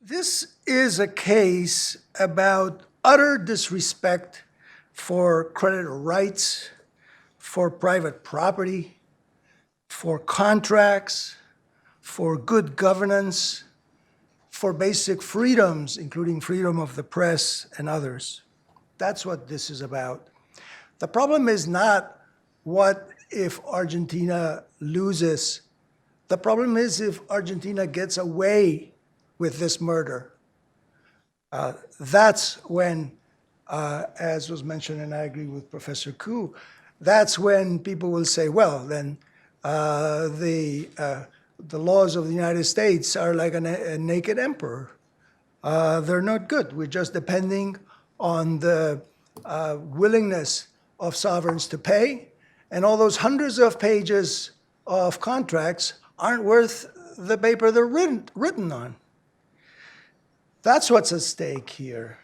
This is a case about utter disrespect for creditor rights, for private property, for contracts, for good governance, for basic freedoms, including freedom of the press and others. That's what this is about. The problem is not what if Argentina loses. The problem is if Argentina gets away with this murder. That's when, as was mentioned, and I agree with Professor Koo, that's when people will say, well, then the laws of the United States are like a naked emperor. They're not good. We're just depending on the willingness of sovereigns to pay, and all those hundreds of pages of contracts aren't worth the paper they're written on. That's what's at stake here.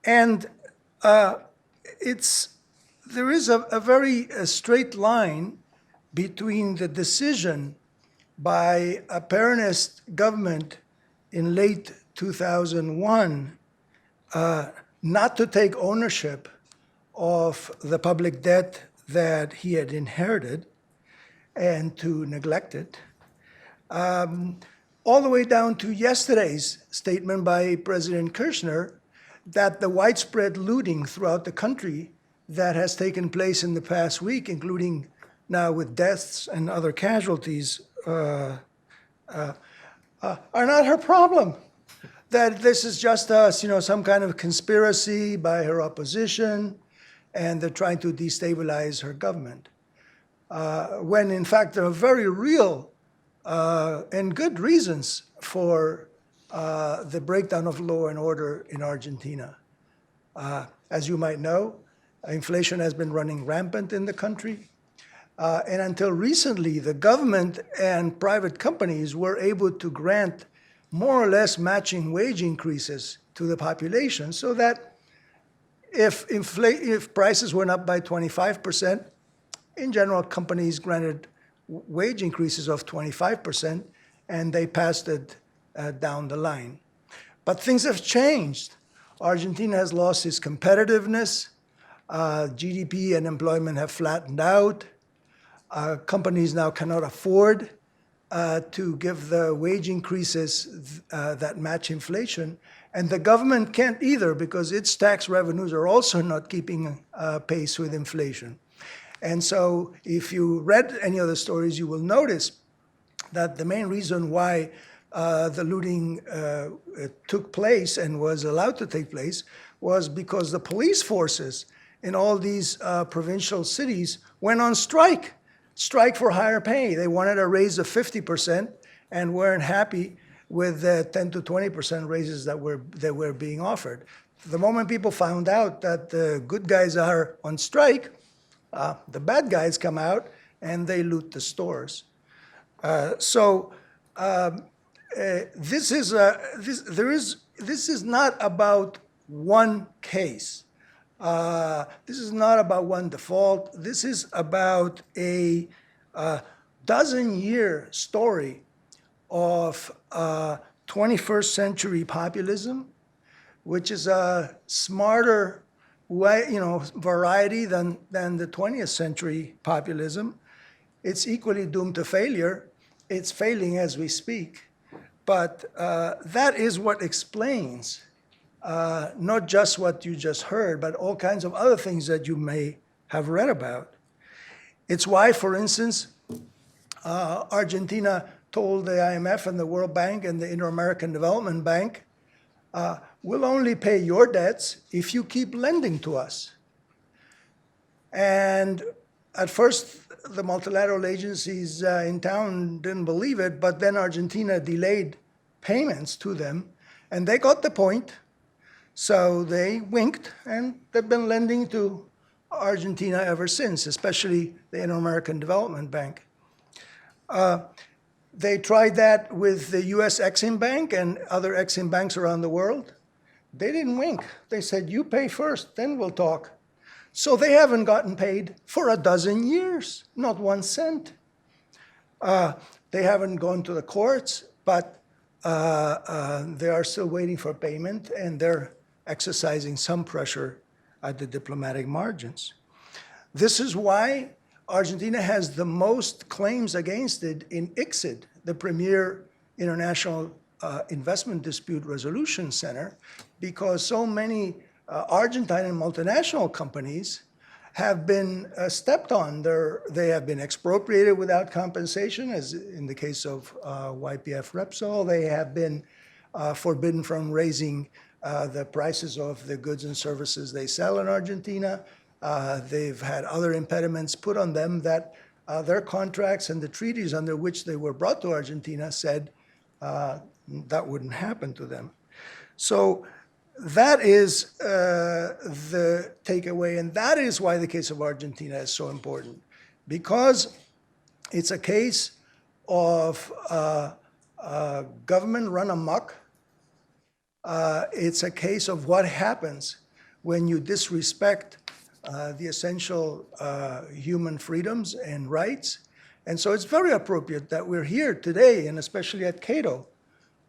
And there is a very straight line between the decision by a Peronist government in late 2001 not to take ownership of the public debt that he had inherited and to neglect it, all the way down to yesterday's statement by President Kirchner that the widespread looting throughout the country that has taken place in the past week, including now with deaths and other casualties, are not her problem. That this is just some kind of conspiracy by her opposition, and they're trying to destabilize her government. When in fact there are very real and good reasons for the breakdown of law and order in Argentina. As you might know, inflation has been running rampant in the country. And until recently, the government and private companies were able to grant more or less matching wage increases to the population, so that if prices went up by 25%, in general, companies granted wage increases of 25%, and they passed it down the line. But things have changed. Argentina has lost its competitiveness. GDP and employment have flattened out. Companies now cannot afford to give the wage increases that match inflation. And the government can't either, because its tax revenues are also not keeping pace with inflation. And so if you read any of the stories, you will notice that the main reason why the looting took place and was allowed to take place was because the police forces in all these provincial cities went on strike for higher pay. They wanted a raise of 50% and weren't happy with the 10 to 20% raises that were being offered. The moment people found out that the good guys are on strike, the bad guys come out and they loot the stores. This is not about one case. This is not about one default. This is about a dozen-year story of 21st century populism, which is a smarter variety than the 20th century populism. It's equally doomed to failure. It's failing as we speak. But that is what explains not just what you just heard, but all kinds of other things that you may have read about. It's why, for instance, Argentina told the IMF and the World Bank and the Inter-American Development Bank, we'll only pay your debts if you keep lending to us. And at first, the multilateral agencies in town didn't believe it, but then Argentina delayed payments to them, and they got the point. So they winked, and they've been lending to Argentina ever since, especially the Inter-American Development Bank. They tried that with the US Exim Bank and other Exim banks around the world. They didn't wink. They said, you pay first, then we'll talk. So they haven't gotten paid for a dozen years, not 1 cent. They haven't gone to the courts, but they are still waiting for payment, and they're exercising some pressure at the diplomatic margins. This is why Argentina has the most claims against it in ICSID, the premier international investment dispute resolution center, because so many Argentine and multinational companies have been stepped on. They have been expropriated without compensation, as in the case of YPF Repsol. They have been forbidden from raising the prices of the goods and services they sell in Argentina. They've had other impediments put on them that their contracts and the treaties under which they were brought to Argentina said that wouldn't happen to them. So that is the takeaway, and that is why the case of Argentina is so important, because it's a case of government run amok. It's a case of what happens when you disrespect the essential human freedoms and rights. And so it's very appropriate that we're here today, and especially at Cato,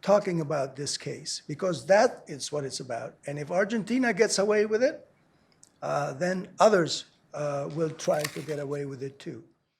talking about this case, because that is what it's about. And if Argentina gets away with it, then others will try to get away with it too.